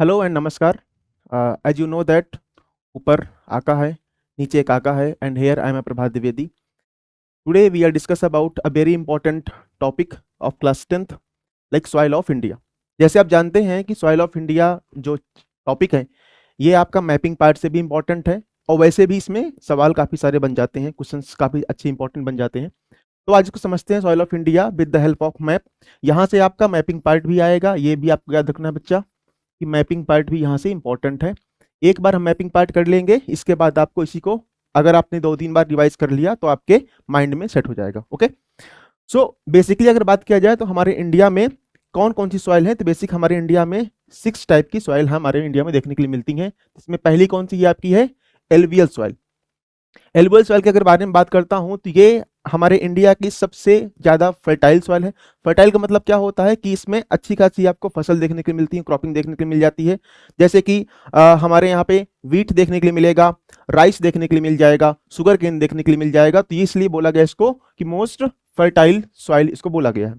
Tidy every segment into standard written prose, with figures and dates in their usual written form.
Hello and नमस्कार। As you know that ऊपर आका है, नीचे काका है, and here I am Prabhat Dwivedi. Today we are discuss about a very important topic of class 10th, like soil of India. जैसे आप जानते हैं कि सॉइल ऑफ इंडिया जो टॉपिक है ये आपका मैपिंग पार्ट से भी इंपॉर्टेंट है, और वैसे भी इसमें सवाल काफ़ी सारे बन जाते हैं, क्वेश्चंस काफ़ी अच्छे इंपॉर्टेंट बन जाते हैं। तो आज इसको समझते हैं, soil of India with the help of map. यहाँ से आपका मैपिंग पार्ट भी आएगा, ये भी आपको याद रखना है बच्चा कि मैपिंग पार्ट भी यहाँ से इंपॉर्टेंट है। एक बार हम मैपिंग पार्ट कर लेंगे, इसके बाद आपको इसी को अगर आपने 2-3 बार रिवाइज कर लिया तो आपके माइंड में सेट हो जाएगा। ओके, सो बेसिकली अगर बात किया जाए तो हमारे इंडिया में कौन कौन सी सॉइल है, तो बेसिक हमारे इंडिया में 6 टाइप की सॉइल हमारे इंडिया में देखने के लिए मिलती हैं। इसमें पहली कौन सी आपकी है, एलुवियल सॉइल। एलुवियल सॉइल के अगर बारे में बात करता हूं तो ये हमारे इंडिया की सबसे ज्यादा फर्टाइल सॉइल है। फर्टाइल का मतलब क्या होता है कि इसमें अच्छी खासी आपको फसल देखने के लिए मिलती है, क्रॉपिंग देखने के लिए मिल जाती है। जैसे कि हमारे यहाँ पे वीट देखने के लिए मिलेगा, राइस देखने के लिए मिल जाएगा, शुगर केन देखने के लिए मिल जाएगा। तो ये इसलिए बोला गया इसको कि मोस्ट फर्टाइल सॉइल इसको बोला गया है।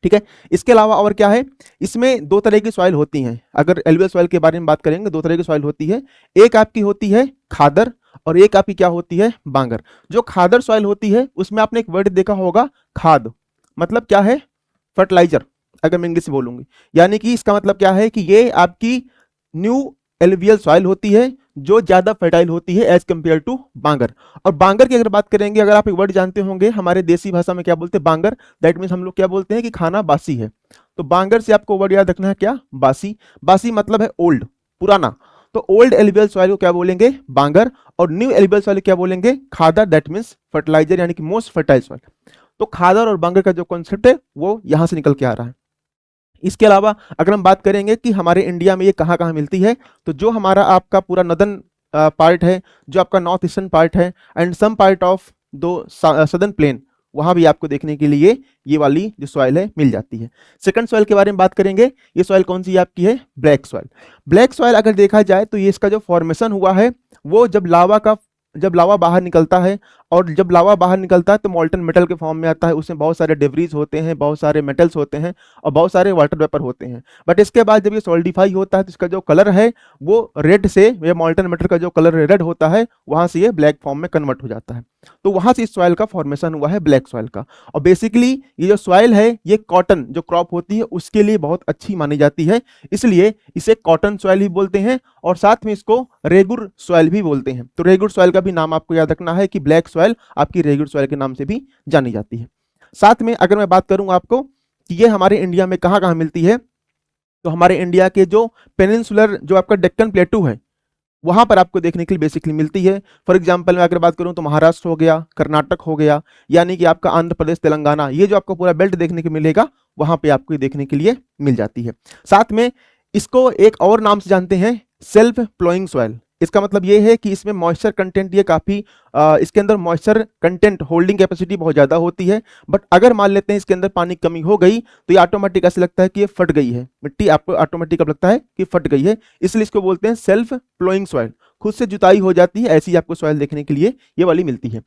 ठीक है, इसके अलावा और क्या है, इसमें 2 तरह की सॉइल होती हैं। अगर एलुवियल सॉइल के बारे में बात करेंगे, 2 तरह की सॉइल होती है। एक आपकी होती है खादर और एक आपकी क्या होती है, बांगर। जो खादर सॉइल होती है उसमें आपने एक वर्ड देखा होगा, खाद, मतलब क्या है, फर्टिलाइजर, अगर मैं इंग्लिश में बोलूंगी। यानी कि इसका मतलब क्या है कि ये आपकी न्यू एलुवियल सॉइल होती है जो ज्यादा फर्टाइल होती है एज कंपेयर टू बांगर। और बांगर की अगर बात करेंगे, अगर आप एक वर्ड जानते होंगे हमारे देसी भाषा में क्या बोलते हैं, बांगर, दैट मीन्स हम लोग क्या बोलते हैं कि खाना बासी है। तो बांगर से आपको वर्ड याद रखना है क्या, बासी। बासी मतलब है ओल्ड, पुराना। तो ओल्ड एलुवियल सॉइल को क्या बोलेंगे, बांगर, और न्यू एलुवियल सॉइल क्या बोलेंगे, खादर, दैट मीन्स फर्टिलाइजर, यानी कि मोस्ट फर्टाइल सॉइल। तो खादर और बांगर का जो कॉन्सेप्ट है वो यहां से निकल के आ रहा है। इसके अलावा अगर हम बात करेंगे कि हमारे इंडिया में ये कहाँ कहाँ मिलती है, तो जो हमारा आपका पूरा नदन पार्ट है, जो आपका नॉर्थ ईस्टर्न पार्ट है, एंड सम पार्ट ऑफ दो सदर्न प्लेन, वहां भी आपको देखने के लिए ये वाली जो सॉइल है मिल जाती है। सेकंड सॉइल के बारे में बात करेंगे, ये सॉइल कौन सी आपकी है, ब्लैक सॉइल। ब्लैक सॉइल अगर देखा जाए तो ये इसका जो फॉर्मेशन हुआ है वो जब लावा बाहर निकलता है, और जब लावा बाहर निकलता है तो मॉल्टन मेटल के फॉर्म में आता है। उसमें बहुत सारे डेब्रीज होते हैं, बहुत सारे मेटल्स होते हैं, और बहुत सारे वाटर वेपर होते हैं। बट इसके बाद जब ये सॉलिडिफाई होता है तो इसका जो कलर है वो रेड से, ये मॉल्टन मेटल का जो कलर रेड होता है वहां से ये ब्लैक फॉर्म में कन्वर्ट हो जाता है। तो वहां से इस सॉइल का फॉर्मेशन हुआ है ब्लैक सॉइल का। और बेसिकली ये जो सॉइल है ये कॉटन जो क्रॉप होती है उसके लिए बहुत अच्छी मानी जाती है, इसलिए इसे कॉटन सॉइल ही बोलते हैं, और साथ में इसको रेगुर सॉइल भी बोलते हैं। तो रेगुर सॉइल का भी नाम आपको याद रखना है कि ब्लैक सॉइल आपकी रेगुर सॉइल के नाम से भी जानी जाती है। साथ में अगर मैं बात करूं आपको कि ये हमारे इंडिया में कहां कहां मिलती है, तो हमारे इंडिया के जो पेनिनसुलर जो आपका डेक्कन प्लेटू है वहां पर आपको देखने के लिए बेसिकली मिलती है। फॉर एग्जांपल मैं अगर बात करूं तो महाराष्ट्र हो गया, कर्नाटक हो गया, यानी कि आपका आंध्र प्रदेश, तेलंगाना, ये जो आपको पूरा बेल्ट देखने को मिलेगा वहां पे आपको देखने के लिए मिल जाती है। साथ में इसको एक और नाम से जानते हैं, सेल्फ प्लोइंग सॉइल। इसका मतलब ये है कि इसमें मॉइस्चर कंटेंट ये काफी इसके अंदर मॉइस्चर कंटेंट होल्डिंग कैपेसिटी बहुत ज्यादा होती है। बट अगर मान लेते हैं इसके अंदर पानी की कमी हो गई तो ये ऑटोमेटिक ऐसे लगता है कि ये फट गई है, मिट्टी आपको ऑटोमेटिक अब लगता है कि फट गई है, इसलिए इसको बोलते हैं सेल्फ प्लोइंग सॉइल। खुद से जुताई हो जाती है, ऐसी आपको सॉइल देखने के लिए ये वाली मिलती है।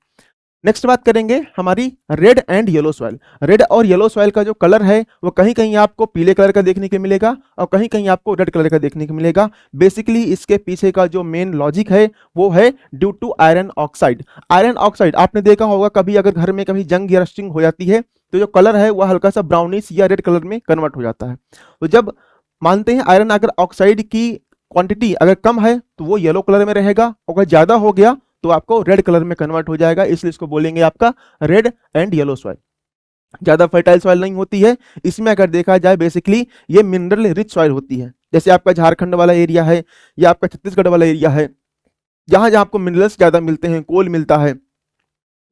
नेक्स्ट बात करेंगे हमारी red and yellow soil. Red और येलो सॉइल का जो कलर है वो कहीं कहीं आपको पीले कलर का देखने को मिलेगा और कहीं कहीं आपको रेड कलर का देखने को मिलेगा। बेसिकली इसके पीछे का जो मेन लॉजिक है वो है due to iron oxide. Iron oxide आपने देखा होगा कभी, अगर घर में कभी जंग या रस्टिंग हो जाती है तो जो कलर है वह हल्का सा ब्राउनिश या रेड कलर में कन्वर्ट हो जाता है। तो जब मानते हैं आयरन अगर ऑक्साइड की क्वांटिटी अगर कम है तो वो येलो कलर में रहेगा, अगर ज्यादा हो गया तो आपको रेड कलर में कन्वर्ट हो जाएगा, इसलिए इसको बोलेंगे आपका रेड एंड येलो सॉइल। ज्यादा फर्टाइल सॉइल नहीं होती है इसमें, अगर देखा जाए बेसिकली ये मिनरल रिच सॉइल होती है। जैसे आपका झारखंड वाला एरिया है या आपका छत्तीसगढ़ वाला एरिया है, जहां जहां आपको मिनरल्स ज्यादा मिलते हैं, कोल मिलता है,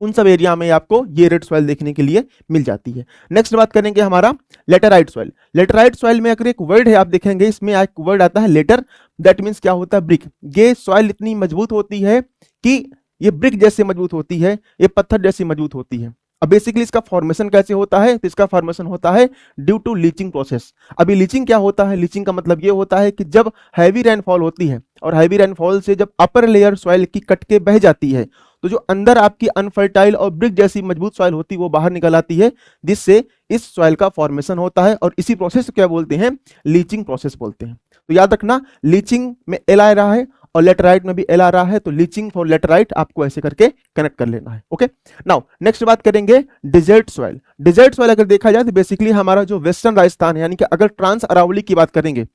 उन सब एरिया में आपको ये रेड सॉइल देखने के लिए मिल जाती है। नेक्स्ट बात करेंगे हमारा लेटराइट सॉइल। लेटराइट सॉइल में अगर एक वर्ड है आप देखेंगे, इसमें एक वर्ड आता है लेटर, दैट मीन्स क्या होता है, ब्रिक। ये सॉइल इतनी मजबूत होती है कि ये ब्रिक जैसे मजबूत होती है, ये पत्थर जैसी मजबूत होती है। अब बेसिकली इसका फॉर्मेशन कैसे होता है, तो इसका फॉर्मेशन होता है ड्यू टू लीचिंग प्रोसेस। अभी लीचिंग क्या होता है, लीचिंग का मतलब ये होता है कि जब हैवी रेनफॉल होती है और हैवी रेनफॉल से जब अपर लेयर सॉइल की कट के बह जाती है तो जो अंदर आपकी अनफर्टाइल और ब्रिक जैसी मजबूत सॉइल होती है वो बाहर निकल आती है, जिससे इस सॉइल का फॉर्मेशन होता है, और इसी प्रोसेस को क्या बोलते हैं, लीचिंग प्रोसेस बोलते हैं। तो याद रखना लीचिंग में एल आ रहा है और लेटराइट में भी एल आ रहा है, तो लीचिंग फॉर लेटराइट आपको ऐसे करके कनेक्ट कर लेना है। ओके, नाउ नेक्स्ट बात करेंगे डिजर्ट सॉइल। डिजर्ट सॉइल अगर देखा जाए तो बेसिकली हमारा जो वेस्टर्न राजस्थान है, यानी कि अगर ट्रांस अरावली की बात करेंगे,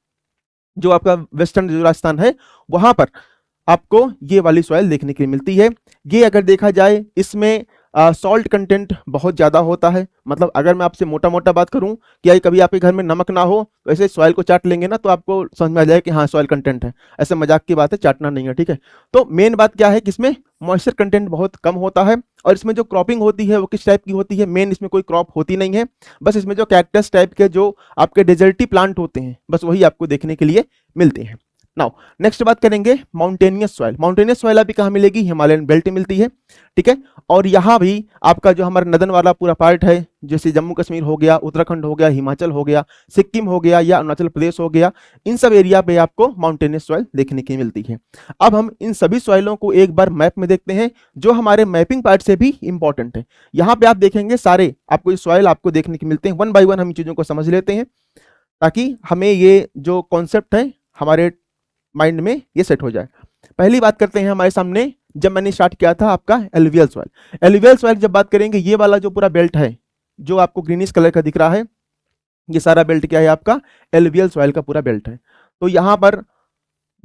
जो आपका वेस्टर्न जो राजस्थान है वहां पर आपको ये वाली सॉइल देखने के लिए मिलती है। ये अगर देखा जाए इसमें सॉल्ट कंटेंट बहुत ज़्यादा होता है। मतलब अगर मैं आपसे मोटा मोटा बात करूं कि यार कभी आपके घर में नमक ना हो, वैसे सॉइल को चाट लेंगे ना तो आपको समझ में आ जाए कि हाँ सॉइल कंटेंट है। ऐसे मजाक की बात है, चाटना नहीं है, ठीक है। तो मेन बात क्या है कि इसमें मॉइस्चर कंटेंट बहुत कम होता है, और इसमें जो क्रॉपिंग होती है वो किस टाइप की होती है, मेन इसमें कोई क्रॉप होती नहीं है, बस इसमें जो कैक्टस टाइप के जो आपके डेजर्टी प्लांट होते हैं बस वही आपको देखने के लिए मिलते हैं। नाउ नेक्स्ट बात करेंगे माउंटेनियस सॉइल। माउंटेनियस सॉइल अभी कहाँ मिलेगी, हिमालयन बेल्ट में मिलती है, ठीक है। और यहाँ भी आपका जो हमारा नदन वाला पूरा पार्ट है, जैसे जम्मू कश्मीर हो गया, उत्तराखंड हो गया, हिमाचल हो गया, सिक्किम हो गया या अरुणाचल प्रदेश हो गया, इन सब एरिया पे आपको माउंटेनियस सॉइल देखने की मिलती है। अब हम इन सभी सॉइलों को एक बार मैप में देखते हैं, जो हमारे मैपिंग पार्ट से भी इंपॉर्टेंट है। यहाँ पे आप देखेंगे सारे आपको सॉइल आपको देखने की मिलते हैं। वन बाय वन हम इन चीजों को समझ लेते हैं ताकि हमें ये जो कॉन्सेप्ट है हमारे माइंड में ये सेट हो जाए। पहली बात करते हैं हमारे सामने, जब मैंने स्टार्ट किया था आपका एलुवियल सॉइल। एलुवियल सॉइल जब बात करेंगे, ये वाला जो पूरा बेल्ट है जो आपको ग्रीनिश कलर का दिख रहा है, ये सारा बेल्ट क्या है आपका एलुवियल सॉइल का पूरा बेल्ट है। तो यहाँ पर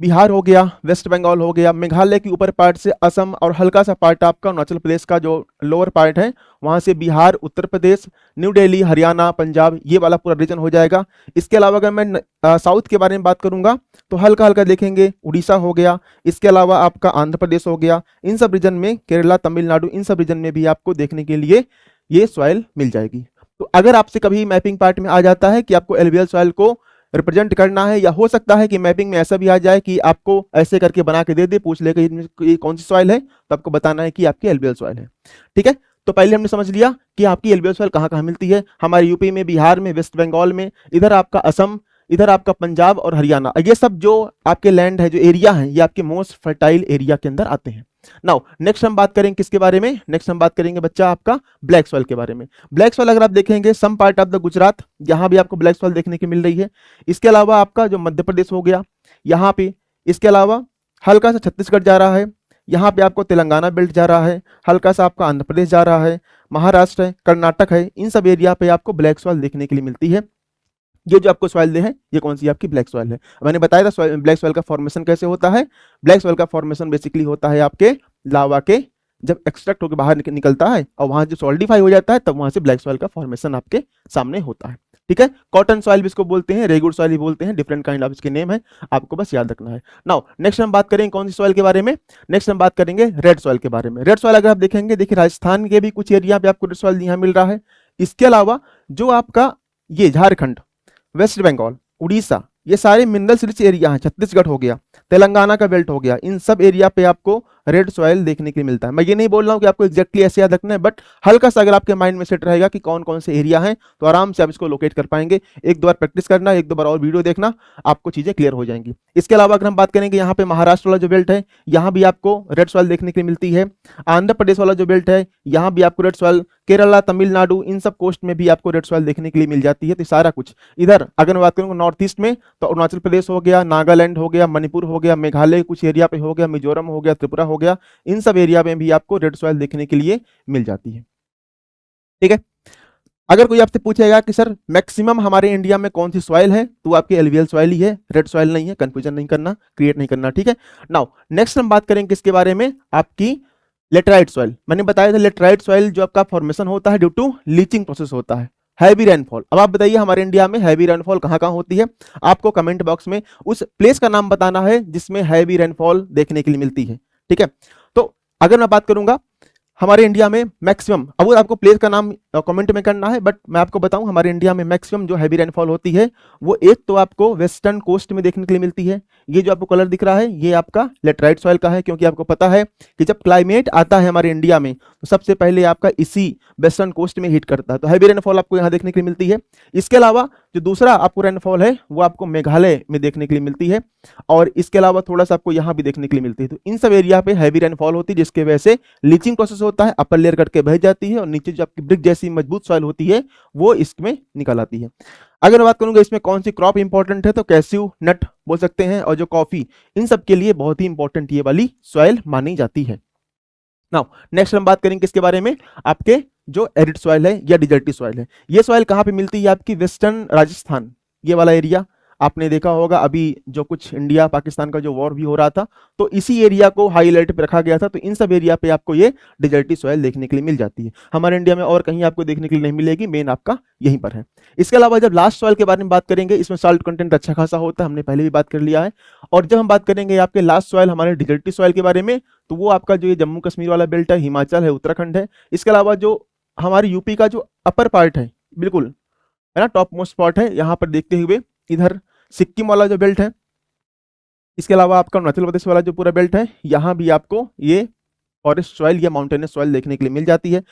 बिहार हो गया, वेस्ट बंगाल हो गया, मेघालय के ऊपर पार्ट से असम, और हल्का सा पार्ट आपका अरुणाचल प्रदेश का जो लोअर पार्ट है वहां से बिहार, उत्तर प्रदेश, न्यू दिल्ली, हरियाणा, पंजाब, ये वाला पूरा रीजन हो जाएगा। इसके अलावा अगर मैं साउथ के बारे में बात करूंगा तो हल्का हल्का देखेंगे उड़ीसा हो गया, इसके अलावा आपका आंध्र प्रदेश हो गया, इन सब रीजन में केरला, तमिलनाडु, इन सब रीजन में भी आपको देखने के लिए ये सॉइल मिल जाएगी। तो अगर आपसे कभी मैपिंग पार्ट में आ जाता है कि आपको एलुवियल सॉइल को रिप्रेजेंट करना है, या हो सकता है कि मैपिंग में ऐसा भी आ जाए कि आपको ऐसे करके बना के दे दे, पूछ ले कि कौन सी सॉइल है, तो आपको बताना है कि आपकी एलुवियल सॉइल है, ठीक है। तो पहले हमने समझ लिया कि आपकी एलुवियल सॉइल कहाँ कहाँ मिलती है, हमारे यूपी में, बिहार में, वेस्ट बंगाल में, इधर आपका असम, इधर आपका पंजाब और हरियाणा, ये सब जो आपके लैंड है, जो एरिया है, ये आपके मोस्ट फर्टाइल एरिया के अंदर आते हैं। नाउ नेक्स्ट हम बात करेंगे किसके बारे में, नेक्स्ट हम बात करेंगे बच्चा आपका ब्लैक सॉइल के बारे में। ब्लैक सॉइल अगर आप देखेंगे some part of the Gujarat, यहां भी आपको ब्लैक सॉइल देखने की मिल रही है। इसके अलावा आपका जो मध्य प्रदेश हो गया यहाँ पे, इसके अलावा हल्का सा छत्तीसगढ़ जा रहा है, यहाँ पे आपको तेलंगाना बेल्ट जा रहा है, हल्का सा आपका आंध्र प्रदेश जा रहा है, महाराष्ट्र है, कर्नाटक है, इन सब एरिया पे आपको ब्लैक सॉइल देखने के लिए मिलती है। ये जो आपको सॉइल दे है ये कौन सी आपकी ब्लैक सॉइल है। मैंने बताया था ब्लैक सॉइल का फॉर्मेशन कैसे होता है। ब्लैक सॉइल का फॉर्मेशन बेसिकली होता है आपके लावा के जब एक्सट्रैक्ट होकर बाहर निकलता है और वहां जो सॉलिडिफाई हो जाता है, तब वहां से ब्लैक सॉइल का फॉर्मेशन आपके सामने होता है, ठीक है। कॉटन सॉइल भी इसको बोलते हैं, रेगुलर सॉइल भी बोलते हैं, डिफरेंट काइंड ऑफ इसके नेम है, आपको बस याद रखना है। नाउ नेक्स्ट हम बात करेंगे कौन सी सॉइल के बारे में, नेक्स्ट हम बात करेंगे रेड सॉइल के बारे में। रेड सॉइल अगर आप देखेंगे, देखिए राजस्थान के भी कुछ एरिया पे आपको रेड सॉइल यहाँ मिल रहा है। इसके अलावा जो आपका ये झारखंड, वेस्ट बंगाल, उड़ीसा, ये सारे मिनरल्स रिच एरिया हैं, छत्तीसगढ़ हो गया, तेलंगाना का बेल्ट हो गया, इन सब एरिया पे आपको रेड सॉइल देखने के लिए मिलता है। मैं ये नहीं बोल रहा हूँ कि आपको एक्जैक्टली ऐसे याद रखना है, बट हल्का सा अगर आपके माइंड में सेट रहेगा कि कौन कौन से एरिया हैं तो आराम से आप इसको लोकेट कर पाएंगे। एक दो बार प्रैक्टिस करना, एक दो बार और वीडियो देखना, आपको चीजें क्लियर हो जाएंगी। इसके अलावा अगर हम बात करेंगे यहाँ पे महाराष्ट्र वाला जो बेल्ट है, यहाँ भी आपको रेड सॉइल देखने के लिए मिलती है। आंध्र प्रदेश वाला जो बेल्ट है, यहाँ भी आपको रेड सॉइल, केरला, तमिलनाडु, इन सब कोस्ट में भी आपको रेड सॉइल देखने के लिए मिल जाती है। तो सारा कुछ इधर अगर मैं बात करूँ नॉर्थ ईस्ट में, तो अरुणाचल प्रदेश हो गया, नागालैंड हो गया, मणिपुर हो गया, मेघालय कुछ एरिया पे हो गया, मिजोरम हो गया, त्रिपुरा हो गया, इन सब एरिया में भी आपको रेड सॉइल देखने के लिए मिल जाती है, ठीक है। अगर कोई आपसे पूछेगा कि सर मैक्सिमम हमारे इंडिया में कौन सी सॉइल है, तो आपकी एलुवियल सॉइल ही है, रेड सॉइल नहीं है, कंफ्यूजन नहीं करना, क्रिएट नहीं करना, ठीक है। नाउ नेक्स्ट हम बात करेंगे किसके बारे में, आपकी लेटराइट सॉइल। मैंने बताया था लेटराइट सॉइल जो आपका फॉर्मेशन होता है ड्यू टू लीचिंग प्रोसेस होता है, हैवी रेनफॉल। अब आप बताइए हमारे इंडिया में हैवी रेनफॉल कहाँ कहाँ होती है, आपको कमेंट बॉक्स में उस प्लेस का नाम बताना है जिसमें हैवी रेनफॉल देखने के लिए मिलती है, ठीक है। तो अगर मैं बात करूंगा हमारे इंडिया में मैक्सिमम, अब वो आपको प्लेस का नाम कमेंट में करना है, बट मैं आपको बताऊं हमारे इंडिया में मैक्सिमम जो हैवी रेनफॉल होती है वो एक तो आपको वेस्टर्न कोस्ट में देखने के लिए मिलती है। ये जो आपको कलर दिख रहा है ये आपका लेटराइट सॉइल का है, क्योंकि आपको पता है कि जब क्लाइमेट आता है हमारे इंडिया में तो सबसे पहले आपका इसी वेस्टर्न कोस्ट में हिट करता है, तो हैवी रेनफॉल आपको यहाँ देखने के लिए मिलती है। इसके अलावा जो दूसरा आपको रेनफॉल है वो आपको मेघालय में देखने के लिए मिलती है, और इसके अलावा थोड़ा सा आपको यहाँ भी देखने के लिए मिलती है। तो इन सब एरिया पे हैवी रेनफॉल होती है, जिसके वजह से लीचिंग प्रोसेस होता है, अपर लेयर कट के बह जाती है और नीचे जो आपकी ब्रिक जैसी मजबूत सॉइल होती है वो इसमें निकल आती है। अगर मैं बात करूंगा इसमें कौन सी क्रॉप इंपॉर्टेंट है, तो कैस्यू नट बोल सकते हैं, और जो कॉफी, इन सब के लिए बहुत ही इंपॉर्टेंट ये वाली सॉइल मानी जाती है। नाउ नेक्स्ट हम बात करेंगे इसके बारे में, आपके जो एरिड सॉइल है या डिजर्टी सॉइल है। ये सॉइल कहाँ पे मिलती है, आपकी वेस्टर्न राजस्थान, ये वाला एरिया। आपने देखा होगा अभी जो कुछ इंडिया पाकिस्तान का जो वॉर भी हो रहा था, तो इसी एरिया को हाई अलर्ट पे रखा गया था, तो इन सब एरिया पे आपको ये डिजर्टी सॉइल देखने के लिए मिल जाती है। हमारे इंडिया में और कहीं आपको देखने के लिए नहीं मिलेगी, मेन आपका यहीं पर है। इसके अलावा जब लास्ट सॉइल के बारे में बात करेंगे, इसमें सॉल्ट कंटेंट अच्छा खासा होता है, हमने पहले भी बात कर लिया है। और जब हम बात करेंगे आपके लास्ट सॉइल हमारे डिजर्टी सॉइल के बारे में, तो वो आपका जो ये जम्मू कश्मीर वाला बेल्ट है, हिमाचल है, उत्तराखंड है। इसके अलावा जो हमारी यूपी का जो अपर पार्ट है, बिल्कुल है ना, टॉप मोस्ट स्पॉट है, यहाँ पर देखते हुए इधर सिक्किम वाला जो बेल्ट है। इसके अलावा आपका अरुणाचल प्रदेश वाला जो पूरा बेल्ट है, यहाँ भी आपको ये फॉरेस्ट सॉइल या माउंटेनियस सॉइल देखने के लिए मिल जाती है।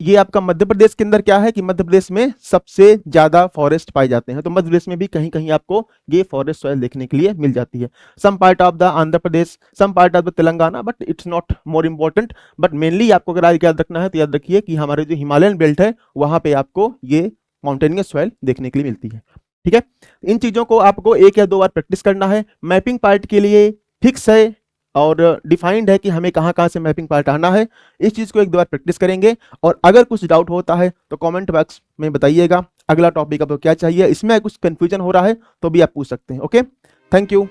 ये आपका मध्य प्रदेश के अंदर क्या है कि मध्य प्रदेश में सबसे ज्यादा फॉरेस्ट पाए जाते हैं, तो मध्य प्रदेश में भी कहीं कहीं आपको ये फॉरेस्ट सॉइल देखने के लिए मिल जाती है। Some part of the Andhra Pradesh, some part of the Telangana, but it's not more important. But mainly आपको अगर याद रखना है तो याद रखिए कि हमारे जो हिमालयन बेल्ट है वहां पे आपको ये माउंटेनियस सॉइल देखने के लिए मिलती है। ठीक है, इन चीजों को आपको 1 या 2 बार प्रैक्टिस करना है। मैपिंग पार्ट के लिए फिक्स है और डिफाइंड है कि हमें कहाँ कहाँ से मैपिंग पार्ट आना है। इस चीज को 1-2 बार प्रैक्टिस करेंगे, और अगर कुछ डाउट होता है तो कमेंट बॉक्स में बताइएगा। अगला टॉपिक आपको क्या चाहिए, इसमें कुछ कंफ्यूजन हो रहा है तो भी आप पूछ सकते हैं। Okay, thank you.